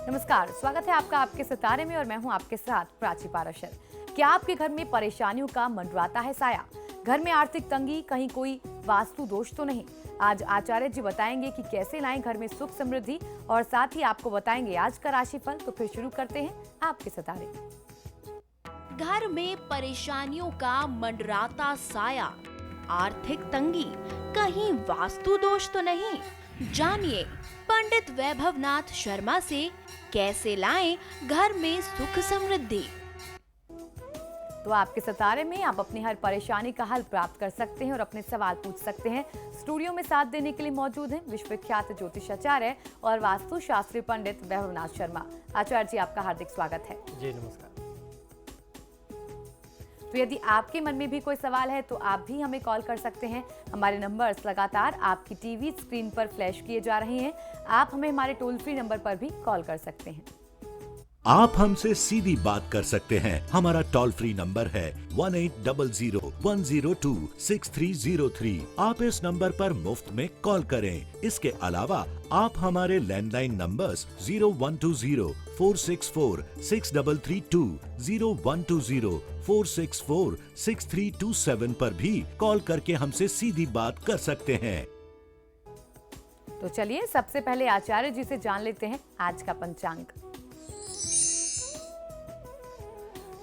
नमस्कार, स्वागत है आपका आपके सितारे में और मैं हूं आपके साथ प्राची पाराशर। क्या आपके घर में परेशानियों का मंडराता है साया? घर में आर्थिक तंगी, कहीं कोई वास्तु दोष तो नहीं? आज आचार्य जी बताएंगे कि कैसे लाएं घर में सुख समृद्धि और साथ ही आपको बताएंगे आज का राशिफल। तो फिर शुरू करते हैं आपके सितारे। घर में परेशानियों का मंडराता साया, आर्थिक तंगी, कहीं वास्तु दोष तो नहीं? जानिए पंडित वैभवनाथ शर्मा से कैसे लाएं घर में सुख समृद्धि। तो आपके सितारे में आप अपनी हर परेशानी का हल प्राप्त कर सकते हैं और अपने सवाल पूछ सकते हैं। स्टूडियो में साथ देने के लिए मौजूद हैं विश्वविख्यात ज्योतिषाचार्य और वास्तु शास्त्री पंडित वैभवनाथ शर्मा। आचार्य जी, आपका हार्दिक स्वागत है। जी नमस्कार। तो यदि आपके मन में भी कोई सवाल है तो आप भी हमें कॉल कर सकते हैं। हमारे नंबर्स लगातार आपकी टीवी स्क्रीन पर फ्लैश किए जा रहे हैं। आप हमें हमारे टोल फ्री नंबर पर भी कॉल कर सकते हैं। आप हमसे सीधी बात कर सकते हैं। हमारा टोल फ्री नंबर है 1800-102-6303। आप इस नंबर पर मुफ्त में कॉल करें। इसके अलावा आप हमारे लैंडलाइन नंबर्स 0120-464-6332, 0120-464-6327 पर भी कॉल करके हमसे सीधी बात कर सकते हैं। तो चलिए सबसे पहले आचार्य जी से जान लेते हैं आज का पंचांग।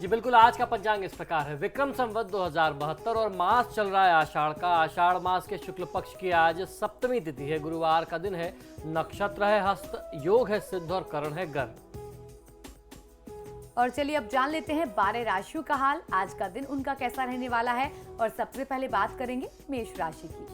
जी बिल्कुल, आज का पंचांग इस प्रकार है। विक्रम संवत 2072 और मास चल रहा है आषाढ़ का। आषाढ़ मास के शुक्ल पक्ष की आज सप्तमी तिथि है, गुरुवार का दिन है, नक्षत्र है हस्त, योग है सिद्ध और करण है गर्भ। और चलिए अब जान लेते हैं 12 राशियों का हाल। आज का दिन उनका कैसा रहने वाला है और सबसे पहले बात करेंगे मेष राशि की।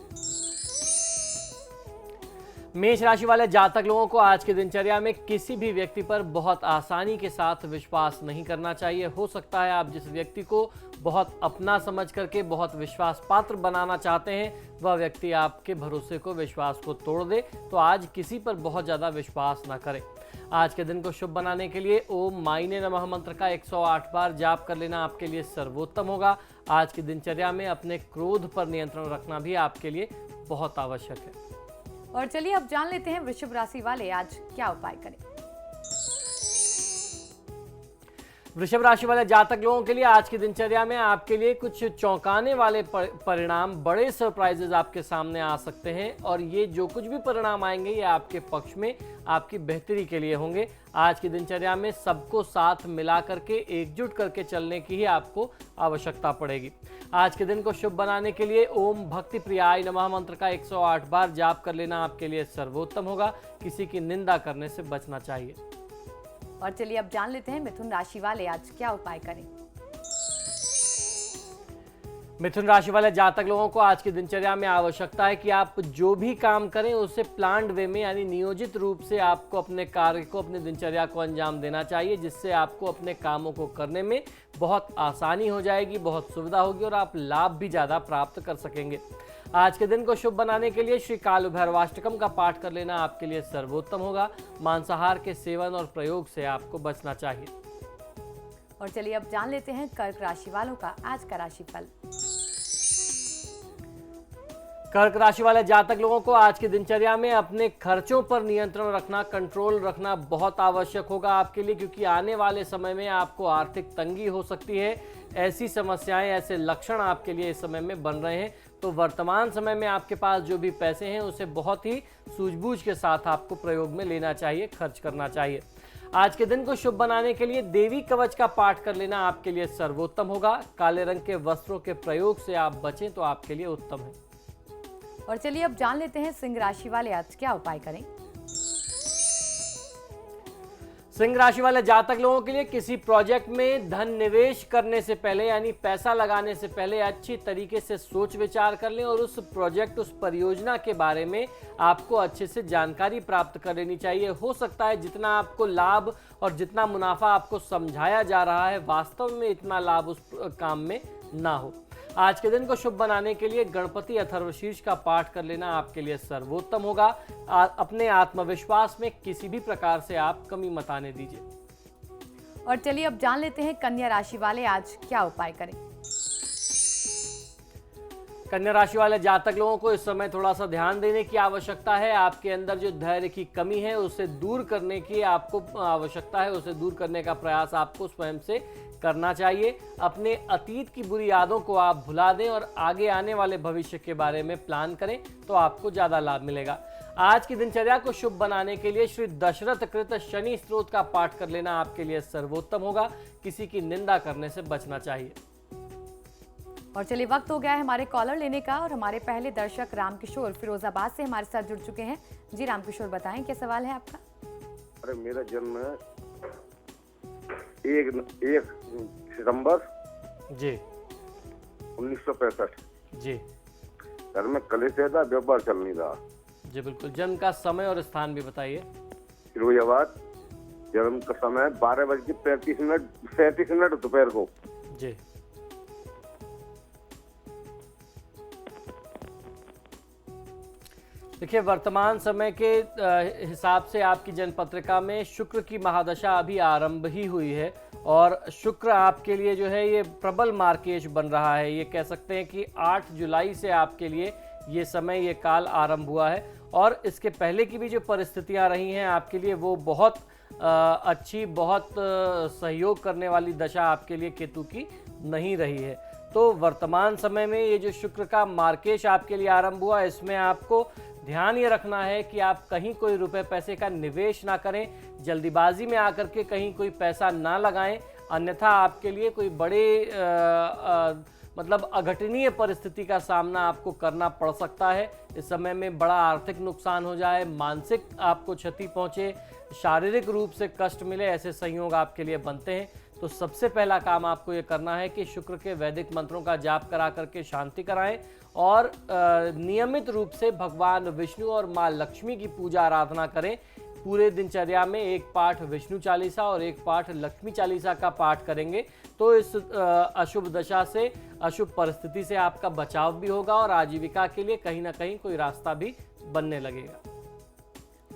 मेष राशि वाले जातक लोगों को आज की दिनचर्या में किसी भी व्यक्ति पर बहुत आसानी के साथ विश्वास नहीं करना चाहिए। हो सकता है आप जिस व्यक्ति को बहुत अपना समझ करके बहुत विश्वास पात्र बनाना चाहते हैं, वह व्यक्ति आपके भरोसे को, विश्वास को तोड़ दे। तो आज किसी पर बहुत ज़्यादा विश्वास ना करें। आज के दिन को शुभ बनाने के लिए ओम माईने नमः मंत्र का 108 बार जाप कर लेना आपके लिए सर्वोत्तम होगा। आज की दिनचर्या में अपने क्रोध पर नियंत्रण रखना भी आपके लिए बहुत आवश्यक है। और चलिए अब जान लेते हैं वृषभ राशि वाले आज क्या उपाय करें। वृषभ राशि वाले जातक लोगों के लिए आज की दिनचर्या में आपके लिए कुछ चौंकाने वाले परिणाम, बड़े सरप्राइजेज आपके सामने आ सकते हैं और ये जो कुछ भी परिणाम आएंगे ये आपके पक्ष में, आपकी बेहतरी के लिए होंगे। आज की दिनचर्या में सबको साथ मिला करके, एकजुट करके चलने की ही आपको आवश्यकता पड़ेगी। आज के दिन को शुभ बनाने के लिए ओम भक्ति प्रियाय नमः मंत्र का 108 बार जाप कर लेना आपके लिए सर्वोत्तम होगा। किसी की निंदा करने से बचना चाहिए। और चलिए अब जान लेते हैं मिथुन राशि वाले आज क्या उपाय करें। मिथुन राशि वाले जातक लोगों को आज की दिनचर्या में आवश्यकता है कि आप जो भी काम करें उसे प्लान्ड वे में, यानी नियोजित रूप से आपको अपने कार्य को, अपनी दिनचर्या को अंजाम देना चाहिए, जिससे आपको अपने कामों को करने में बहुत आसानी हो जाएगी, बहुत सुविधा होगी और आप लाभ भी ज़्यादा प्राप्त कर सकेंगे। आज के दिन को शुभ बनाने के लिए श्री काल भैरवाष्टकम का पाठ कर लेना आपके लिए सर्वोत्तम होगा। मांसाहार के सेवन और प्रयोग से आपको बचना चाहिए। और चलिए अब जान लेते हैं कर्क राशि वालों का आज का राशिफल। कर्क राशि वाले जातक लोगों को आज की दिनचर्या में अपने खर्चों पर नियंत्रण रखना, कंट्रोल रखना बहुत आवश्यक होगा आपके लिए, क्योंकि आने वाले समय में आपको आर्थिक तंगी हो सकती है। ऐसी समस्याएं, ऐसे लक्षण आपके लिए इस समय में बन रहे हैं। तो वर्तमान समय में आपके पास जो भी पैसे हैं उसे बहुत ही सूझबूझ के साथ आपको प्रयोग में लेना चाहिए, खर्च करना चाहिए। आज के दिन को शुभ बनाने के लिए देवी कवच का पाठ कर लेना आपके लिए सर्वोत्तम होगा। काले रंग के वस्त्रों के प्रयोग से आप बचें तो आपके लिए उत्तम है। और चलिए अब जान लेते हैं सिंह राशि वाले आज क्या उपाय करें। सिंह राशि वाले जातक लोगों के लिए किसी प्रोजेक्ट में धन निवेश करने से पहले, यानी पैसा लगाने से पहले अच्छी तरीके से सोच विचार कर लें और उस प्रोजेक्ट, उस परियोजना के बारे में आपको अच्छे से जानकारी प्राप्त कर लेनी चाहिए। हो सकता है जितना आपको लाभ और जितना मुनाफा आपको समझाया जा रहा है, वास्तव में इतना लाभ उस काम में ना हो। आज के दिन को शुभ बनाने के लिए गणपति अथर्वशीर्ष का पाठ कर लेना आपके लिए सर्वोत्तम होगा। अपने आत्मविश्वास में किसी भी प्रकार से आप कमी मत आने दीजिए। और चलिए अब जान लेते हैं कन्या राशि वाले आज क्या उपाय करें। कन्या राशि वाले जातक लोगों को इस समय थोड़ा सा ध्यान देने की आवश्यकता है। आपके अंदर जो धैर्य की कमी है उसे दूर करने की आपको आवश्यकता है, उसे दूर करने का प्रयास आपको स्वयं से करना चाहिए। अपने अतीत की बुरी यादों को आप भुला दें और आगे आने वाले भविष्य के बारे में प्लान करें तो आपको ज़्यादा लाभ मिलेगा। आज की दिनचर्या को शुभ बनाने के लिए श्री दशरथ कृत शनि स्तोत्र का पाठ कर लेना आपके लिए सर्वोत्तम होगा। किसी की निंदा करने से बचना चाहिए। और चलिए वक्त हो गया है हमारे कॉलर लेने का और हमारे पहले दर्शक रामकिशोर फिरोजाबाद से हमारे साथ जुड़ चुके हैं। जी रामकिशोर, बताएं क्या सवाल है आपका। अरे मेरा जन्म 1 सितंबर जी 1965। जी घर में कलेश था, व्यापार चल नहीं रहा। जी बिल्कुल, जन्म का समय और स्थान भी बताइए। फिरोजाबाद। जन्म का समय 12:35 दोपहर को। जी देखिए, वर्तमान समय के हिसाब से आपकी जन्मपत्रिका में शुक्र की महादशा अभी आरंभ ही हुई है और शुक्र आपके लिए जो है ये प्रबल मार्केश बन रहा है। ये कह सकते हैं कि 8 जुलाई से आपके लिए ये समय, ये काल आरंभ हुआ है और इसके पहले की भी जो परिस्थितियां रही हैं आपके लिए वो बहुत अच्छी, बहुत सहयोग करने वाली दशा आपके लिए केतु की नहीं रही है। तो वर्तमान समय में ये जो शुक्र का मार्केश आपके लिए आरंभ हुआ, इसमें आपको ध्यान ये रखना है कि आप कहीं कोई रुपए पैसे का निवेश ना करें, जल्दीबाजी में आकर के कहीं कोई पैसा ना लगाएं, अन्यथा आपके लिए कोई बड़े मतलब अघटनीय परिस्थिति का सामना आपको करना पड़ सकता है। इस समय में बड़ा आर्थिक नुकसान हो जाए, मानसिक आपको क्षति पहुंचे, शारीरिक रूप से कष्ट मिले, ऐसे संयोग आपके लिए बनते हैं। तो सबसे पहला काम आपको ये करना है कि शुक्र के वैदिक मंत्रों का जाप करा करके शांति कराएं और नियमित रूप से भगवान विष्णु और माँ लक्ष्मी की पूजा आराधना करें। पूरे दिनचर्या में एक पाठ विष्णु चालीसा और एक पाठ लक्ष्मी चालीसा का पाठ करेंगे तो इस अशुभ दशा से, अशुभ परिस्थिति से आपका बचाव भी होगा और आजीविका के लिए कहीं ना कहीं कोई रास्ता भी बनने लगेगा।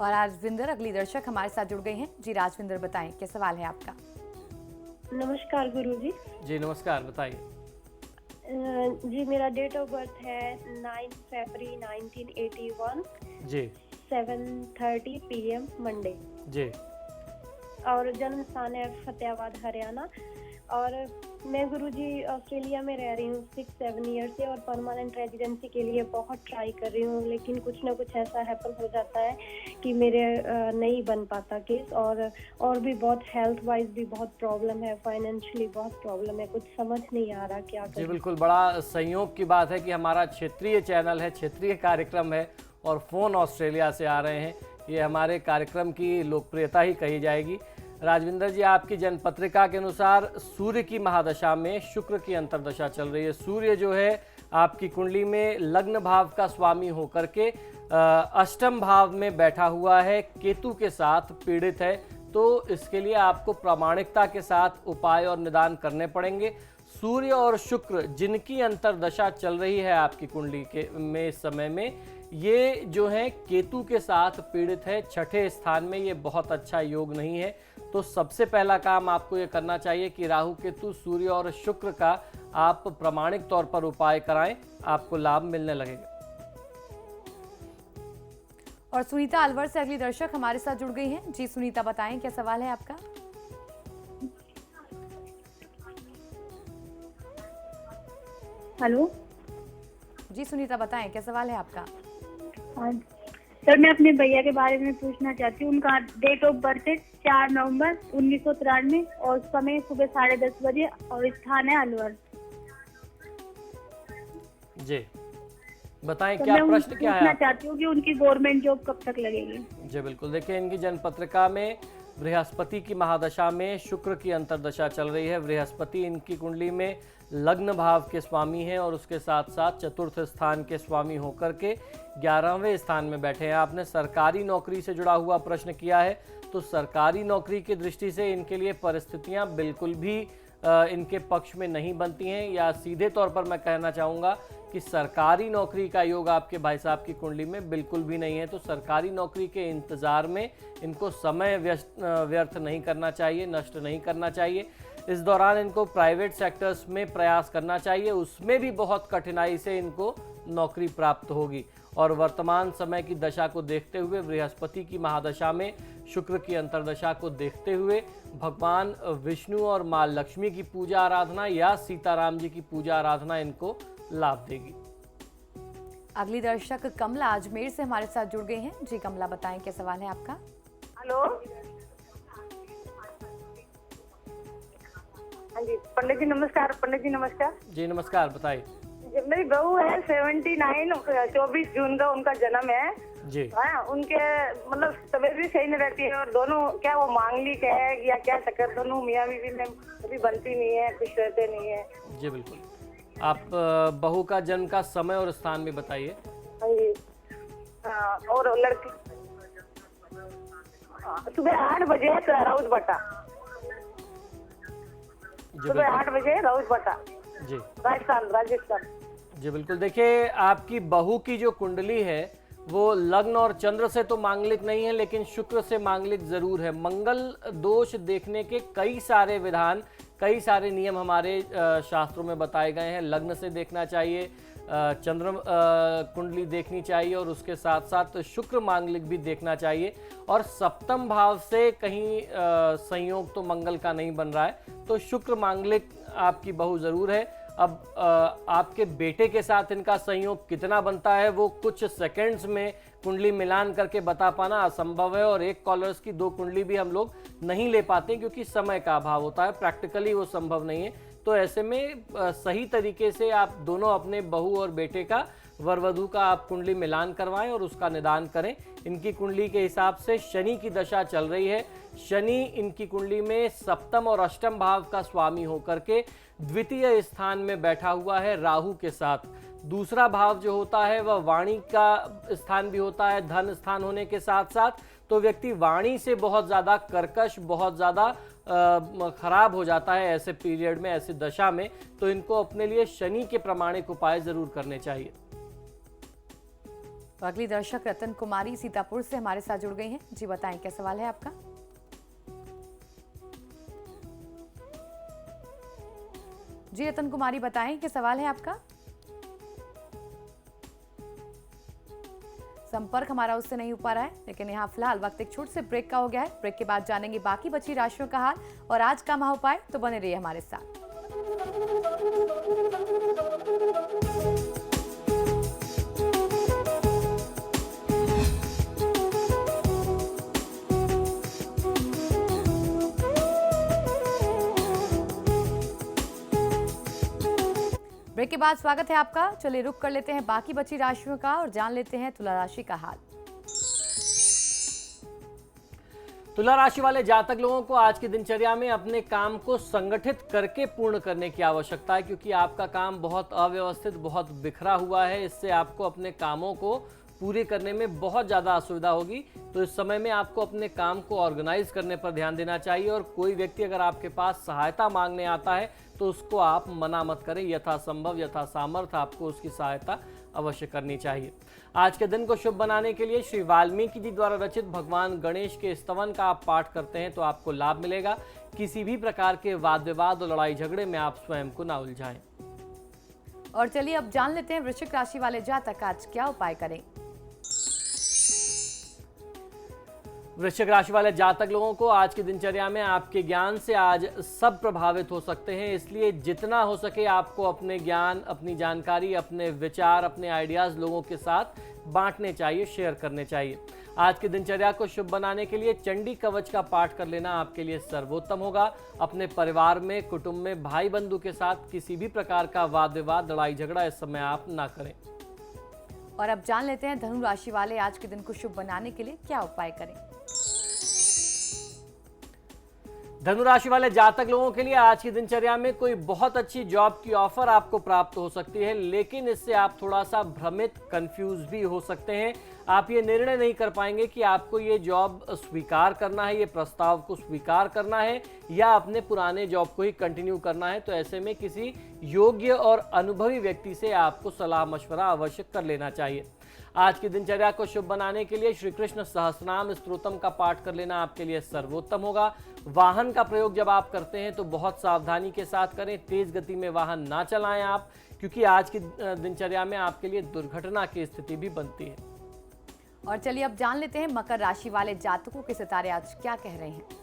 और राजविंदर अगली दर्शक हमारे साथ जुड़ गई हैं। जी राजविंदर, बताएं क्या सवाल है आपका। नमस्कार गुरुजी। जी नमस्कार, बताइए। जी मेरा डेट ऑफ बर्थ है 9 फरवरी 1981। जी 7:30 PM मंडे। जी और जन्म स्थान है फतेहाबाद हरियाणा। और मैं गुरुजी ऑस्ट्रेलिया में रह रही हूँ 6-7 ईयर से और परमानेंट रेजिडेंसी के लिए बहुत ट्राई कर रही हूँ, लेकिन कुछ ना कुछ ऐसा हैपन हो जाता है कि मेरे नहीं बन पाता केस। और भी बहुत हेल्थ वाइज भी बहुत प्रॉब्लम है, फाइनेंशियली बहुत प्रॉब्लम है, कुछ समझ नहीं आ रहा क्या जी करें। बिल्कुल, बड़ा संयोग की बात है कि हमारा क्षेत्रीय चैनल है, क्षेत्रीय कार्यक्रम है और फ़ोन ऑस्ट्रेलिया से आ रहे हैं। ये हमारे कार्यक्रम की लोकप्रियता ही कही जाएगी। राजविंदर जी, आपकी जन्मपत्रिका के अनुसार सूर्य की महादशा में शुक्र की अंतर्दशा चल रही है। सूर्य जो है आपकी कुंडली में लग्न भाव का स्वामी होकर के अष्टम भाव में बैठा हुआ है, केतु के साथ पीड़ित है। तो इसके लिए आपको प्रामाणिकता के साथ उपाय और निदान करने पड़ेंगे। सूर्य और शुक्र जिनकी अंतर्दशा चल रही है आपकी कुंडली के में इस समय में, ये जो है केतु के साथ पीड़ित है, छठे स्थान में, ये बहुत अच्छा योग नहीं है। तो सबसे पहला काम आपको ये करना चाहिए कि राहु केतु सूर्य और शुक्र का आप प्रामाणिक तौर पर उपाय कराएं, आपको लाभ मिलने लगेगा। और सुनीता अलवर से अगली दर्शक हमारे साथ जुड़ गई हैं। जी सुनीता, बताएं क्या सवाल है आपका। हेलो जी सुनीता, बताएं क्या सवाल है आपका। हाँ सर, मैं अपने भैया के बारे में पूछना चाहती हूँ। उनका डेट ऑफ बर्थ है 4 नवंबर 1993 और समय सुबह 10:30 बजे और स्थान है अलवर। जी बताएं तो क्या मैं प्रश्न क्या है पूछना आपका? चाहती हूँ कि उनकी गवर्नमेंट जॉब कब तक लगेगी। जी बिल्कुल, देखिए इनकी जन्मपत्रिका में बृहस्पति की महादशा में शुक्र की अंतर्दशा चल रही है। बृहस्पति इनकी कुंडली में लग्न भाव के स्वामी हैं और उसके साथ साथ चतुर्थ स्थान के स्वामी होकर के 11वें स्थान में बैठे हैं। आपने सरकारी नौकरी से जुड़ा हुआ प्रश्न किया है, तो सरकारी नौकरी की दृष्टि से इनके लिए परिस्थितियां बिल्कुल भी इनके पक्ष में नहीं बनती हैं, या सीधे तौर पर मैं कहना चाहूँगा कि सरकारी नौकरी का योग आपके भाई साहब की कुंडली में बिल्कुल भी नहीं है। तो सरकारी नौकरी के इंतज़ार में इनको समय व्यर्थ नहीं करना चाहिए, नष्ट नहीं करना चाहिए। इस दौरान इनको प्राइवेट सेक्टर्स में प्रयास करना चाहिए, उसमें भी बहुत कठिनाई से इनको नौकरी प्राप्त होगी। और वर्तमान समय की दशा को देखते हुए, बृहस्पति की महादशा में शुक्र की अंतर्दशा को देखते हुए भगवान विष्णु और माँ लक्ष्मी की पूजा आराधना या सीताराम जी की पूजा आराधना इनको लाभ देगी। अगली दर्शक कमला अजमेर से हमारे साथ जुड़ गई हैं। जी कमला, बताएं क्या सवाल है आपका। हेलो, हाँ जी पंडित जी नमस्कार। पंडित जी नमस्कार। जी नमस्कार, बताइए। मेरी बहू है 79, 24 जून का उनका जन्म है जी। हाँ, उनके मतलब तबीयत भी सही नहीं रहती है और दोनों क्या वो मांगलिक है या क्या चक्कर, दोनों मियाँ बीवी में अभी बनती नहीं है, खुश रहते नहीं है। जी बिल्कुल, आप बहू का जन्म का समय और स्थान भी बताइए। हाँ जी। हाँ, और लड़की सुबह 8 बजे राउत बटा, जी सुबह 8 बजे राउत बटा, जी राजस्थान। जी बिल्कुल, देखिए आपकी बहू की जो कुंडली है वो लग्न और चंद्र से तो मांगलिक नहीं है, लेकिन शुक्र से मांगलिक जरूर है। मंगल दोष देखने के कई सारे विधान, कई सारे नियम हमारे शास्त्रों में बताए गए हैं। लग्न से देखना चाहिए, चंद्र कुंडली देखनी चाहिए और उसके साथ साथ शुक्र मांगलिक भी देखना चाहिए। और सप्तम भाव से कहीं संयोग तो मंगल का नहीं बन रहा है, तो शुक्र मांगलिक आपकी बहू जरूर है। अब आपके बेटे के साथ इनका संयोग कितना बनता है वो कुछ सेकंड्स में कुंडली मिलान करके बता पाना असंभव है, और एक कॉलर्स की 2 कुंडली भी हम लोग नहीं ले पाते क्योंकि समय का अभाव होता है, प्रैक्टिकली वो संभव नहीं है। तो ऐसे में सही तरीके से आप दोनों अपने बहू और बेटे का, वर वधू का आप कुंडली मिलान करवाएं और उसका निदान करें। इनकी कुंडली के हिसाब से शनि की दशा चल रही है। शनि इनकी कुंडली में सप्तम और अष्टम भाव का स्वामी होकर के द्वितीय स्थान में बैठा हुआ है राहु के साथ। दूसरा भाव जो होता है वह वाणी का स्थान भी होता है, धन स्थान होने के साथ साथ। तो व्यक्ति वाणी से बहुत ज़्यादा कर्कश, बहुत ज़्यादा खराब हो जाता है ऐसे पीरियड में, ऐसी दशा में। तो इनको अपने लिए शनि के प्रमाणिक उपाय जरूर करने चाहिए। तो अगली दर्शक रतन कुमारी सीतापुर से हमारे साथ जुड़ गई हैं। जी बताएं क्या सवाल है आपका। जी रतन कुमारी, बताएं क्या सवाल है आपका। संपर्क हमारा उससे नहीं हो पा रहा है, लेकिन यहाँ फिलहाल वक्त एक छोटे से ब्रेक का हो गया है। ब्रेक के बाद जानेंगे बाकी बची राशियों का हाल और आज का महाउपाय, तो बने रहिए हमारे साथ। ब्रेक के बाद स्वागत है आपका। चलिए रुक कर लेते हैं बाकी बची राशियों का और जान लेते हैं तुला राशि का हाल। तुला राशि वाले जातक लोगों को आज की दिनचर्या में अपने काम को संगठित करके पूर्ण करने की आवश्यकता है, क्योंकि आपका काम बहुत अव्यवस्थित, बहुत बिखरा हुआ है। इससे आपको अपने कामों को पूरे करने में बहुत ज़्यादा असुविधा होगी। तो इस समय में आपको अपने काम को ऑर्गेनाइज करने पर ध्यान देना चाहिए। और कोई व्यक्ति अगर आपके पास सहायता मांगने आता है तो उसको आप मना मत करें। यथासंभव, यथा सामर्थ्य आपको उसकी सहायता अवश्य करनी चाहिए। आज के दिन को शुभ बनाने के लिए श्री वाल्मीकि जी द्वारा रचित भगवान गणेश के स्तवन का आप पाठ करते हैं तो आपको लाभ मिलेगा। किसी भी प्रकार के वाद विवाद और लड़ाई झगड़े में आप स्वयं को ना उलझाएं। और चलिए अब जान लेते हैं वृश्चिक राशि वाले जातक आज क्या उपाय करें। वृश्चिक राशि वाले जातक लोगों को आज की दिनचर्या में आपके ज्ञान से आज सब प्रभावित हो सकते हैं, इसलिए जितना हो सके आपको अपने ज्ञान, अपनी जानकारी, अपने विचार, अपने आइडियाज़ लोगों के साथ बांटने चाहिए, शेयर करने चाहिए। आज की दिनचर्या को शुभ बनाने के लिए चंडी कवच का पाठ कर लेना आपके लिए सर्वोत्तम होगा। अपने परिवार में, कुटुंब में, भाई बंधु के साथ किसी भी प्रकार का वाद विवाद, लड़ाई झगड़ा इस समय आप ना करें। और अब जान लेते हैं धनु राशि वाले आज के दिन को शुभ बनाने के लिए क्या उपाय करें। धनु राशि वाले जातक लोगों के लिए आज की दिनचर्या में कोई बहुत अच्छी जॉब की ऑफर आपको प्राप्त हो सकती है, लेकिन इससे आप थोड़ा सा भ्रमित, कंफ्यूज भी हो सकते हैं। आप ये निर्णय नहीं कर पाएंगे कि आपको ये जॉब स्वीकार करना है, ये प्रस्ताव को स्वीकार करना है या अपने पुराने जॉब को ही कंटिन्यू करना है। तो ऐसे में किसी योग्य और अनुभवी व्यक्ति से आपको सलाह मशवरा अवश्य कर लेना चाहिए। आज की दिनचर्या को शुभ बनाने के लिए श्री कृष्ण सहस्रनाम स्तोत्रम का पाठ कर लेना आपके लिए सर्वोत्तम होगा। वाहन का प्रयोग जब आप करते हैं तो बहुत सावधानी के साथ करें, तेज गति में वाहन ना चलाएं आप, क्योंकि आज की दिनचर्या में आपके लिए दुर्घटना की स्थिति भी बनती है। और चलिए अब जान लेते हैं मकर राशि वाले जातकों के सितारे आज क्या कह रहे हैं।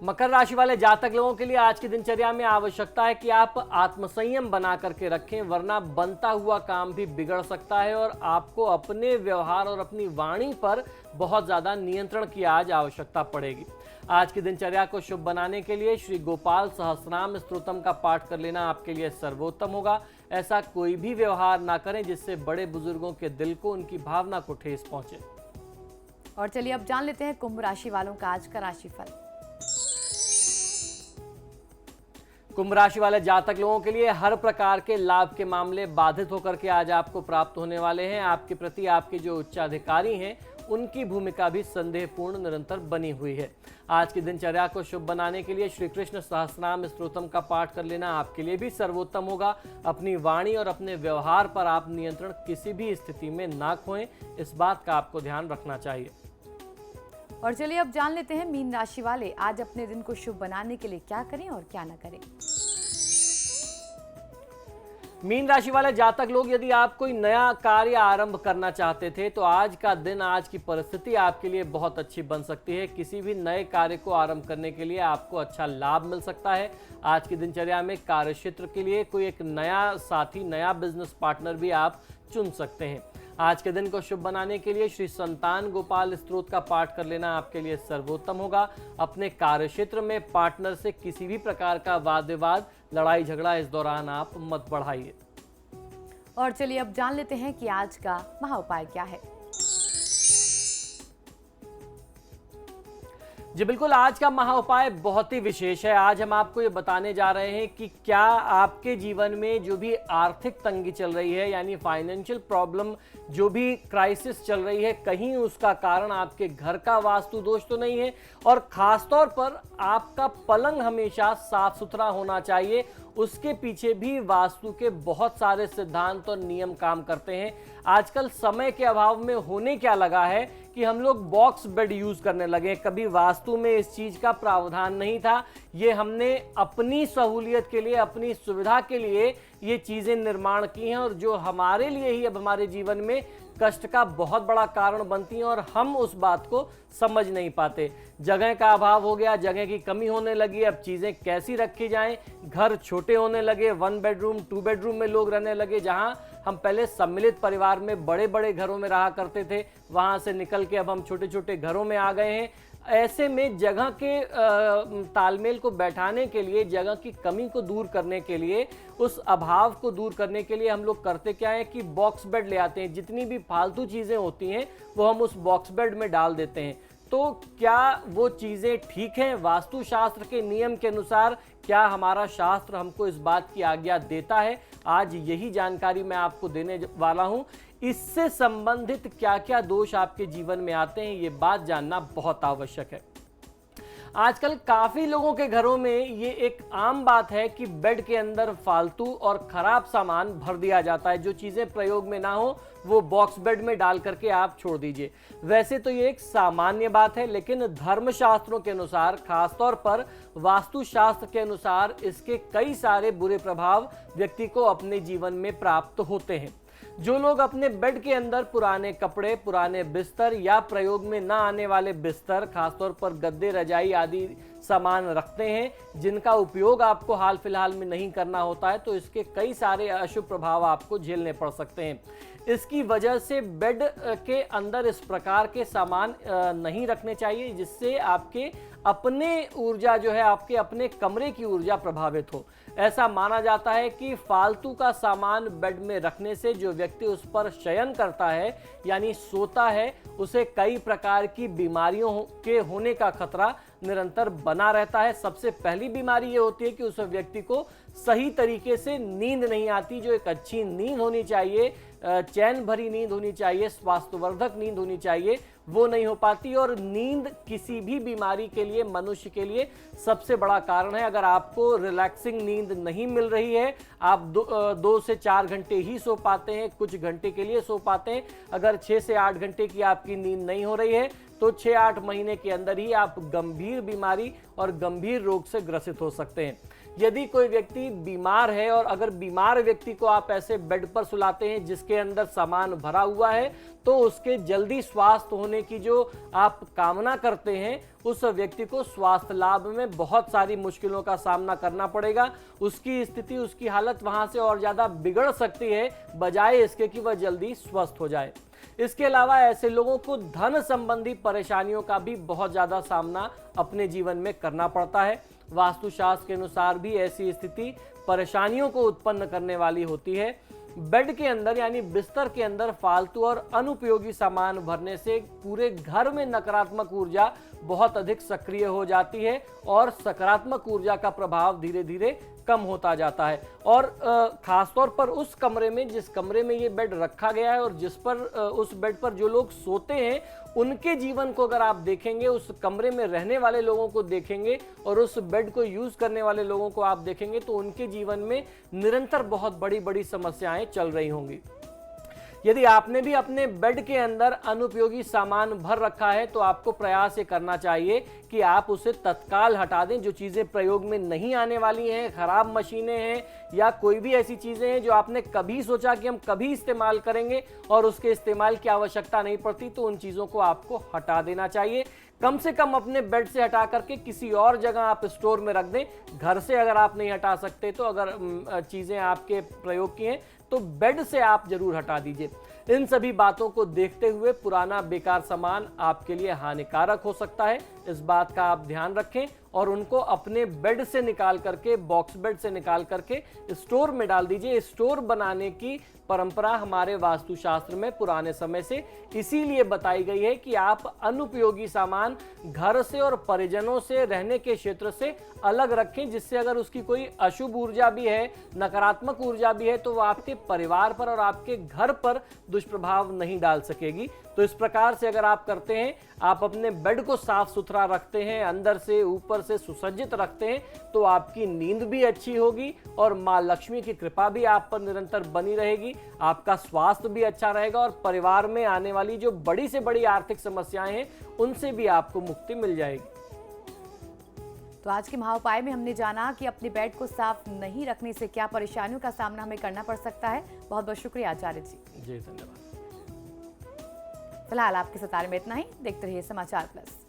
मकर राशि वाले जातक लोगों के लिए आज की दिनचर्या में आवश्यकता है कि आप आत्मसंयम बना करके रखें, वरना बनता हुआ काम भी बिगड़ सकता है और आपको अपने व्यवहार और अपनी वाणी पर बहुत ज्यादा नियंत्रण की आज आवश्यकता पड़ेगी। आज की दिनचर्या को शुभ बनाने के लिए श्री गोपाल सहस्रनाम स्तोत्रम का पाठ कर लेना आपके लिए सर्वोत्तम होगा। ऐसा कोई भी व्यवहार ना करें जिससे बड़े बुजुर्गों के दिल को, उनकी भावना को ठेस पहुंचे। और चलिए अब जान लेते हैं कुंभ राशि वालों का आज का राशिफल। कुंभ राशि वाले जातक लोगों के लिए हर प्रकार के लाभ के मामले बाधित होकर के आज आपको प्राप्त होने वाले हैं। आपके प्रति आपके जो उच्चाधिकारी हैं उनकी भूमिका भी संदेहपूर्ण निरंतर बनी हुई है। आज की दिनचर्या को शुभ बनाने के लिए श्री कृष्ण सहस्रनाम स्तोत्रम का पाठ कर लेना आपके लिए भी सर्वोत्तम होगा। अपनी वाणी और अपने व्यवहार पर आप नियंत्रण किसी भी स्थिति में ना खोएं, इस बात का आपको ध्यान रखना चाहिए। और चलिए अब जान लेते हैं मीन राशि वाले आज अपने दिन को शुभ बनाने के लिए क्या करें और क्या ना करें। मीन राशि वाले जातक लोग, यदि आप कोई नया कार्य आरंभ करना चाहते थे तो आज का दिन, आज की परिस्थिति आपके लिए बहुत अच्छी बन सकती है। किसी भी नए कार्य को आरंभ करने के लिए आपको अच्छा लाभ मिल सकता है। आज की दिनचर्या में कार्यक्षेत्र के लिए कोई एक नया साथी, नया बिजनेस पार्टनर भी आप चुन सकते हैं। आज के दिन को शुभ बनाने के लिए श्री संतान गोपाल स्तोत्र का पाठ कर लेना आपके लिए सर्वोत्तम होगा। अपने कार्यक्षेत्र में पार्टनर से किसी भी प्रकार का वाद विवाद, लड़ाई झगड़ा इस दौरान आप मत बढ़ाइए। और चलिए अब जान लेते हैं कि आज का महा उपाय क्या है। जी बिल्कुल, आज का महा उपाय बहुत ही विशेष है। आज हम आपको ये बताने जा रहे हैं कि क्या आपके जीवन में जो भी आर्थिक तंगी चल रही है, यानी फाइनेंशियल प्रॉब्लम, जो भी क्राइसिस चल रही है, कहीं उसका कारण आपके घर का वास्तु दोष तो नहीं है। और खासतौर पर आपका पलंग हमेशा साफ सुथरा होना चाहिए। उसके पीछे भी वास्तु के बहुत सारे सिद्धांत और नियम काम करते हैं। आजकल समय के अभाव में होने क्या लगा है कि हम लोग बॉक्स बेड यूज करने लगे। कभी वास्तु में इस चीज का प्रावधान नहीं था। ये हमने अपनी सहूलियत के लिए, अपनी सुविधा के लिए ये चीजें निर्माण की हैं और जो हमारे लिए ही अब हमारे जीवन में कष्ट का बहुत बड़ा कारण बनती हैं और हम उस बात को समझ नहीं पाते। जगह का अभाव हो गया, जगह की कमी होने लगी, अब चीजें कैसी रखी जाएं। घर छोटे होने लगे, 1 बेडरूम 2 बेडरूम में लोग रहने लगे। जहां हम पहले सम्मिलित परिवार में बड़े बड़े घरों में रहा करते थे, वहां से निकल के अब हम छोटे छोटे घरों में आ गए हैं। ऐसे में जगह के तालमेल को बैठाने के लिए, जगह की कमी को दूर करने के लिए, उस अभाव को दूर करने के लिए हम लोग करते क्या है कि बॉक्स बेड ले आते हैं। जितनी भी फालतू चीज़ें होती हैं वो हम उस बॉक्स बेड में डाल देते हैं। तो क्या वो चीज़ें ठीक हैं वास्तुशास्त्र के नियम के अनुसार? क्या हमारा शास्त्र हमको इस बात की आज्ञा देता है? आज यही जानकारी मैं आपको देने वाला हूं। इससे संबंधित क्या क्या दोष आपके जीवन में आते हैं, ये बात जानना बहुत आवश्यक है। आजकल काफी लोगों के घरों में ये एक आम बात है कि बेड के अंदर फालतू और खराब सामान भर दिया जाता है। जो चीजें प्रयोग में ना हो वो बॉक्स बेड में डाल करके आप छोड़ दीजिए। वैसे तो ये एक सामान्य बात है, लेकिन धर्मशास्त्रों के अनुसार, खासतौर पर वास्तुशास्त्र के अनुसार, इसके कई सारे बुरे प्रभाव व्यक्ति को अपने जीवन में प्राप्त होते हैं। जो लोग अपने बेड के अंदर पुराने कपड़े, पुराने बिस्तर या प्रयोग में ना आने वाले बिस्तर, खासतौर पर गद्दे, रजाई आदि सामान रखते हैं, जिनका उपयोग आपको हाल फिलहाल में नहीं करना होता है, तो इसके कई सारे अशुभ प्रभाव आपको झेलने पड़ सकते हैं। इसकी वजह से बेड के अंदर इस प्रकार के सामान नहीं रखने चाहिए जिससे आपके अपने ऊर्जा जो है, आपके अपने कमरे की ऊर्जा प्रभावित हो। ऐसा माना जाता है कि फालतू का सामान बेड में रखने से जो व्यक्ति उस पर शयन करता है, यानी सोता है, उसे कई प्रकार की बीमारियों के होने का खतरा निरंतर बना रहता है। सबसे पहली बीमारी ये होती है कि उस व्यक्ति को सही तरीके से नींद नहीं आती। जो एक अच्छी नींद होनी चाहिए, चैन भरी नींद होनी चाहिए, स्वास्थ्यवर्धक नींद होनी चाहिए, वो नहीं हो पाती। और नींद किसी भी बीमारी के लिए, मनुष्य के लिए सबसे बड़ा कारण है। अगर आपको रिलैक्सिंग नींद नहीं मिल रही है, आप 2 से 4 घंटे ही सो पाते हैं, कुछ घंटे के लिए सो पाते हैं, अगर 6 से 8 घंटे की आपकी नींद नहीं हो रही है तो 6-8 महीने के अंदर ही आप गंभीर बीमारी और गंभीर रोग से ग्रसित हो सकते हैं। यदि कोई व्यक्ति बीमार है और अगर बीमार व्यक्ति को आप ऐसे बेड पर सुलाते हैं जिसके अंदर सामान भरा हुआ है, तो उसके जल्दी स्वास्थ्य होने की जो आप कामना करते हैं, उस व्यक्ति को स्वास्थ्य लाभ में बहुत सारी मुश्किलों का सामना करना पड़ेगा। उसकी स्थिति, उसकी हालत वहां से और ज्यादा बिगड़ सकती है, बजाय इसके कि वह जल्दी स्वस्थ हो जाए। इसके अलावा ऐसे लोगों को धन संबंधी परेशानियों का भी बहुत ज्यादा सामना अपने जीवन में करना पड़ता है। वास्तुशास्त्र के अनुसार भी ऐसी स्थिति परेशानियों को उत्पन्न करने वाली होती है। बेड के अंदर यानी बिस्तर के अंदर फालतू और अनुपयोगी सामान भरने से पूरे घर में नकारात्मक ऊर्जा बहुत अधिक सक्रिय हो जाती है और सकारात्मक ऊर्जा का प्रभाव धीरे धीरे कम होता जाता है। और खासतौर पर उस कमरे में, जिस कमरे में ये बेड रखा गया है और जिस पर उस बेड पर जो लोग सोते हैं, उनके जीवन को अगर आप देखेंगे, उस कमरे में रहने वाले लोगों को देखेंगे और उस बेड को यूज करने वाले लोगों को आप देखेंगे, तो उनके जीवन में निरंतर बहुत बड़ी बड़ी समस्याएं चल रही होंगी। यदि आपने भी अपने बेड के अंदर अनुपयोगी सामान भर रखा है, तो आपको प्रयास ये करना चाहिए कि आप उसे तत्काल हटा दें। जो चीज़ें प्रयोग में नहीं आने वाली हैं, खराब मशीनें हैं या कोई भी ऐसी चीज़ें हैं जो आपने कभी सोचा कि हम कभी इस्तेमाल करेंगे और उसके इस्तेमाल की आवश्यकता नहीं पड़ती, तो उन चीज़ों को आपको हटा देना चाहिए। कम से कम अपने बेड से हटा करके किसी और जगह आप स्टोर में रख दें। घर से अगर आप नहीं हटा सकते, तो अगर चीज़ें आपके प्रयोग की हैं तो बेड से आप जरूर हटा दीजिए। इन सभी बातों को देखते हुए पुराना बेकार सामान आपके लिए हानिकारक हो सकता है, इस बात का आप ध्यान रखें और उनको अपने बेड से निकाल करके, बॉक्स बेड से निकाल करके स्टोर में डाल दीजिए। स्टोर बनाने की परंपरा हमारे वास्तुशास्त्र में पुराने समय से इसीलिए बताई गई है कि आप अनुपयोगी सामान घर से और परिजनों से, रहने के क्षेत्र से अलग रखें, जिससे अगर उसकी कोई अशुभ ऊर्जा भी है, नकारात्मक ऊर्जा भी है, तो वो आपके परिवार पर और आपके घर पर दुष्प्रभाव नहीं डाल सकेगी। तो इस प्रकार से अगर आप करते हैं, आप अपने बेड को साफ सुथरा रखते हैं, अंदर से ऊपर से सुसज्जित रखते हैं, तो आपकी नींद भी अच्छी होगी और माँ लक्ष्मी की कृपा भी आप पर निरंतर बनी रहेगी, आपका स्वास्थ्य भी अच्छा रहेगा और परिवार में आने वाली जो बड़ी से बड़ी आर्थिक समस्याएं हैं, उनसे भी आपको मुक्ति मिल जाएगी। तो आज के महाउपाय में हमने जाना कि अपने बेड को साफ नहीं रखने से क्या परेशानियों का सामना हमें करना पड़ सकता है। बहुत बहुत शुक्रिया आचार्य जी। जी धन्यवाद। फिलहाल आपके सितारे में इतना ही। देखते रहिए समाचार प्लस।